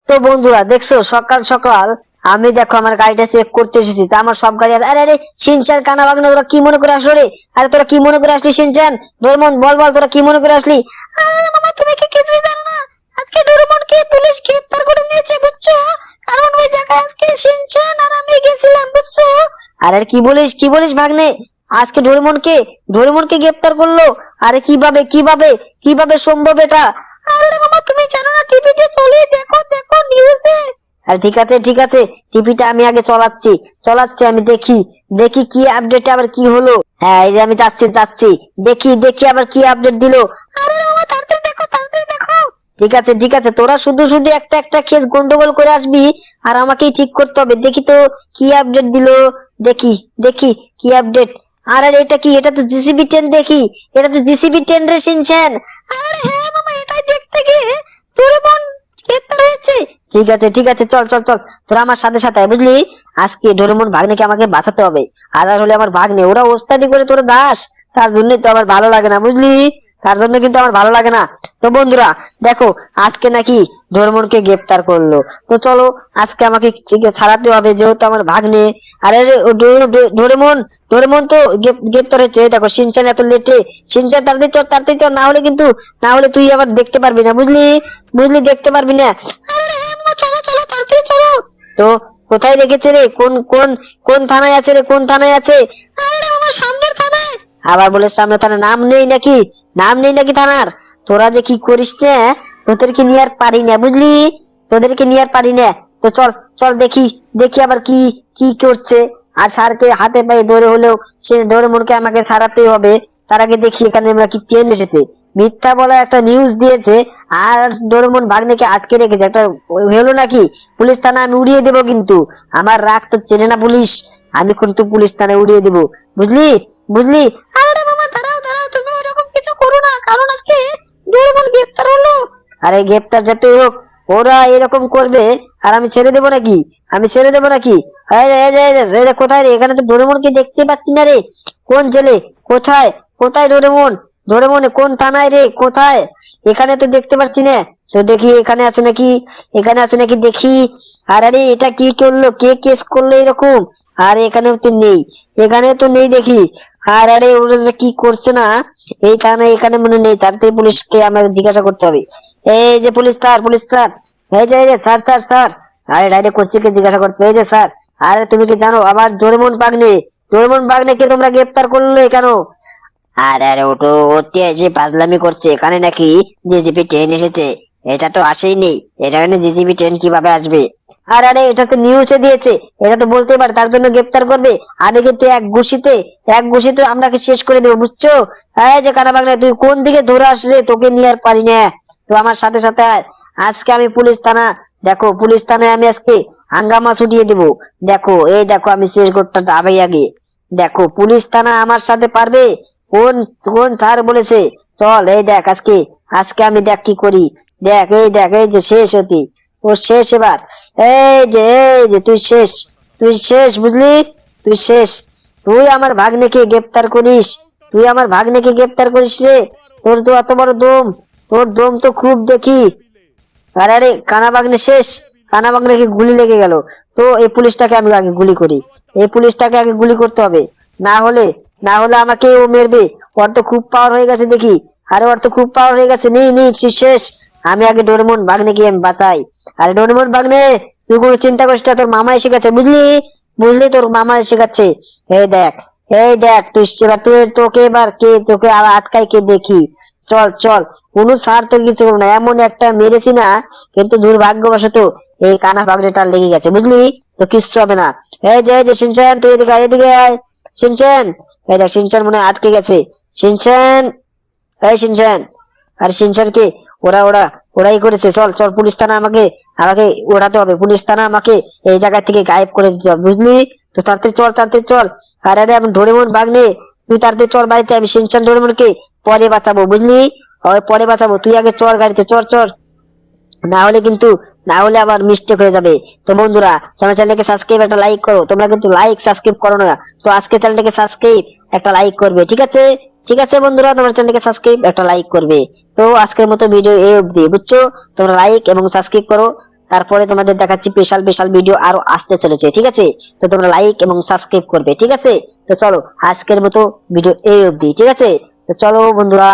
তো বন্ধুরা দেখছো সকাল সকাল আমি দেখো আমার গাড়িটা চেক করতে এসেছি, তা আমার সব গাড়ি আছে। আরে আরে সিনচান কানা বাগনা তোরা কি মনে করে আসলো রে? আরে তোরা কি মনে করে আসলি সিনচান? ডোরেমন বল বল তোরা কি মনে করে আসলি? আরে মামা তুমি কি কিছুই জানো না? আজকে ডোরেমনকে পুলিশ গ্রেফতার করে নিয়েছে বুঝছো? কারণ ওই জায়গায় আজকে সিনচান আর আমি গেছিলাম বুঝছো? আরে কি বলিস কি বলিস ভাগ্নে? আজকে ডোরেমনকে গ্রেফতার করলো? আরে কিভাবে কিভাবে কিভাবে সম্ভব এটা? আরে মামা তুমি জানো না, টিভিতে চলে দেখো দেখো নিউজে। আরে ঠিক আছে টিভিটা আমি আগে চালাচ্ছি চালাচ্ছি আমি দেখি দেখি কি আপডেট আবার কি হলো। হ্যাঁ এই যে আমি যাচ্ছি দেখি দেখি আবার কি আপডেট দিলো। আরে মামা তাড়াতাড়ি দেখো তাড়াতাড়ি দেখো। ঠিক আছে তোরা শুধু শুধু একটা একটা কেস গন্ডগোল করে আসবি আর আমাকেই ঠিক করতে হবে। দেখি তো কি আপডেট দিলো, দেখি দেখি কি আপডেট। আরে এটা কি? এটা তো জিসিবি 10 দেখি, এটা তো জিসিবি 10 রে শিনছেন। আরে হ্যাঁ মামা এটাই দেখতে গিয়ে ডোরেমন গ্রেফতার হয়েছে। ঠিক আছে চল চল চল তোরা আমার সাথে সাথে আয়, বুঝলি? আজকে ডোরেমন ভাগ্নেকে আমাকে বাঁচাতে হবে। আদার হলে আমার ভাগ্নে, ওরা ওস্তাদি করে তোরা দাস, তার জন্যই তো আমার ভালো লাগে না বুঝলি, তার জন্য কিন্তু আমার ভালো লাগে না। তো বন্ধুরা দেখো আজকে নাকি ডোরেমনকে গ্রেফতার করলো, তো চলো আজকে আমাকে ছাড়াতে হবে যেহেতু আমার ভাগ্নে। আরে ডোরেমন ডোরেমন তো গ্রেফতার হয়েছে। দেখো শিনচান এত লেটে, শিনচান তাড়াতাড়ি চল না হলে কিন্তু, না হলে তুই আবার দেখতে পারবি না বুঝলি, বুঝলি দেখতে পারবি না। চলো চলো তাড়াতাড়ি চলো। তো কোথায় রেখেছে রে? কোন কোন কোন থানায় আছে রে? কোন থানায় আছে? আরে আমার সামনের থানায়। আবার বলে সামনে থানা? নাম নেই নাকি? নাম নেই নাকি থানার? তোরা যে কি করিস না, তোদেরকে নিয়ে আর পারি না বুঝলি, তোদেরকে নিয়ে আর পারি না। তো চল চল দেখি দেখি আবার কি কি করছে। আর স্যারকে হাতে পায়ে ধরে হলেও সে ডোরেমনকে আমাকে সারাতেই হবে। তার আগে দেখি এখানে আমরা কি ট্রেন এসেছে। মিথ্যা বলা একটা নিউজ দিয়েছে আর ডোরেমন ভাগ্নেকে আটকে রেখেছে, একটা হলো নাকি? পুলিশ থানা আমি উড়িয়ে দেবো কিন্তু, আমার রাগ তো চেনে না পুলিশ, আমি কিন্তু পুলিশ থানায় উড়িয়ে দেবো বুঝলি বুঝলি। আরে মামা দাঁড়াও দাঁড়াও, তুমি এরকম কিছু করো না, কারণ আজকে ডোরেমন গ্রেফতার হলো। আরে গ্রেফতার যতই হোক ওরা এরকম করবে আর আমি ছেড়ে দেবো নাকি? আমি ছেড়ে দেবো নাকি? এই যে কোথায় রে? এখানে তো ডোরেমনকে দেখতে পাচ্ছি না রে। কোন জেলে? কোথায় কোথায় ডোরেমন? ডোরেমন কোন থানায় রে? কোথায়? এখানে তো দেখতে পাচ্ছি না। তো দেখি এখানে আছে নাকি, এখানে আছে নাকি দেখি। আর আরে এটা কি করলো? কে কেস করলো এরকম? আর এখানেও তো নেই, এখানেও তো নেই দেখি। আর আরে ওরা যে কি করছে না এই থানায়, এখানে মনে নেই। তাড়াতাড়ি পুলিশকে আমাকে জিজ্ঞাসা করতে হবে। এই যে পুলিশ স্যার, এই যে স্যার স্যার স্যার। আরে ডাইরেক্ট কোচিকে জিজ্ঞাসা করতে হবে। এই যে স্যার, আরে তুমি কি জানো আবার ডোরেমন বাগনে কে তোমরা গ্রেফতার করলে কেন? আরে আরে ওটো ওতে যে পাগলামি করছে, এখানে নাকি জিজিবি 10 এসেছে। এটা তো আসেইনি, এখানে জিজিবি 10 কিভাবে আসবে? আর আরে এটা তো নিউজে দিয়েছে, এটা তো বলতে পারে, তার জন্য গ্রেফতার করবে। আমি কিন্তু এক ঘুষিতে আপনাকে শেষ করে দেবো বুঝছো? এই যে কানা বাগনা তুই কোন দিকে ধরে আসলে, তোকে নিয়ে আর পারি না। তো আমার সাথে সাথে আয়। আজকে আমি পুলিশ থানা, দেখো পুলিশ থানায় আমি আজকে হাঙ্গামা ছুটিয়ে দেবো। দেখো এই দেখো আমি শেষ করতে আবে আগে। দেখো পুলিশ থানা আমার সাথে পারবে? কোন কোন স্যার বলেছে? চল এই দেখ আজকে, আজকে আমি দেখ কি করি। দেখ এই যে শেষ হতি, ও শেষ এবার। এই যে তুই শেষ বুঝলি, তুই শেষ। তুই আমার ভাগ্নেকে গ্রেফতার করিস, তুই আমার ভাগ্নেকে গ্রেফতার করিস রে? তোর তো এত বড় দম, তোর দম তো খুব দেখি। আরে আরে কানা বাগনে শেষ, কানা বাগনেকে গুলি লেগে গেল। তো এই পুলিশটাকে আমি আগে গুলি করি, এই পুলিশটাকে আগে গুলি করতে হবে, না হলে আমাকে ও মেরবে। ওর তো খুব পাওয়ার হয়ে গেছে দেখি, আরে ওর তো খুব পাওয়ার হয়ে গেছে। নেই শেষ। আমি আগে ডোরেমন বাগনেকে আমি বাঁচাই। আরে ডোরেমন বাগনে তুই কোনো চিন্তা করিস না, তোর মামা এসে গেছে বুঝলি, বুঝলি তোর মামা এসে গেছে। এই দেখ তুই এবার তোকে এবার কে তোকে আবার আটকাই কে দেখি। চল চল, কোনো সার তো কিছু করবো না, এমন একটা মেরেছি না, কিন্তু দুর্ভাগ্যবশত এই কানা পাগড়িটা লেগে গেছে বুঝলি, তো কিচ্ছু হবে না। এই যে শিনচান তুই এদিকে আয়। শিনচান, এই দেখ শিনচান মনে হয় আটকে গেছে। শিনচান, এই শিনচান। আর শিনচানকে ওরা ওরা ওরাই করেছে। চল চল পুলিশ থানা আমাকে আমাকে ওঠাতে হবে, পুলিশ থানা আমাকে এই জায়গা থেকে গায়েব করে দিতে হবে বুঝলি। তো তাড়াতাড়ি চল। আর আরে আমি ডোরেমন বাগনে, তুই তাড়াতাড়ি চল বাড়িতে, আমি শিনচান ডোরেমনকে পরে বাঁচাবো বুঝলি, পরে বাঁচাবো। তুই আগে চল গাড়িতে, চল না হলে কিন্তু, না হলে আবার মিস্টেক হয়ে যাবে। তো বন্ধুরা তোমরা চ্যানেলকে সাবস্ক্রাইব একটা লাইক করো, তোমরা কিন্তু লাইক সাবস্ক্রাইব করো না, তো আজকে চ্যানেলটাকে সাবস্ক্রাইব একটা লাইক করবে ঠিক আছে বন্ধুরা, তোমরা চ্যানেলকে সাবস্ক্রাইব একটা লাইক করবে। তো আজকের মতো ভিডিও এই অবধি বুঝছো, তোমরা লাইক এবং সাবস্ক্রাইব করো। তারপরে তোমাদের দেখাচ্ছি স্পেশাল স্পেশাল ভিডিও আরো আসতে চলেছে, ঠিক আছে? তো তোমরা লাইক এবং সাবস্ক্রাইব করবে, ঠিক আছে? তো চলো আজকের মতো ভিডিও এই অবধি, ঠিক আছে? তো চলো বন্ধুরা।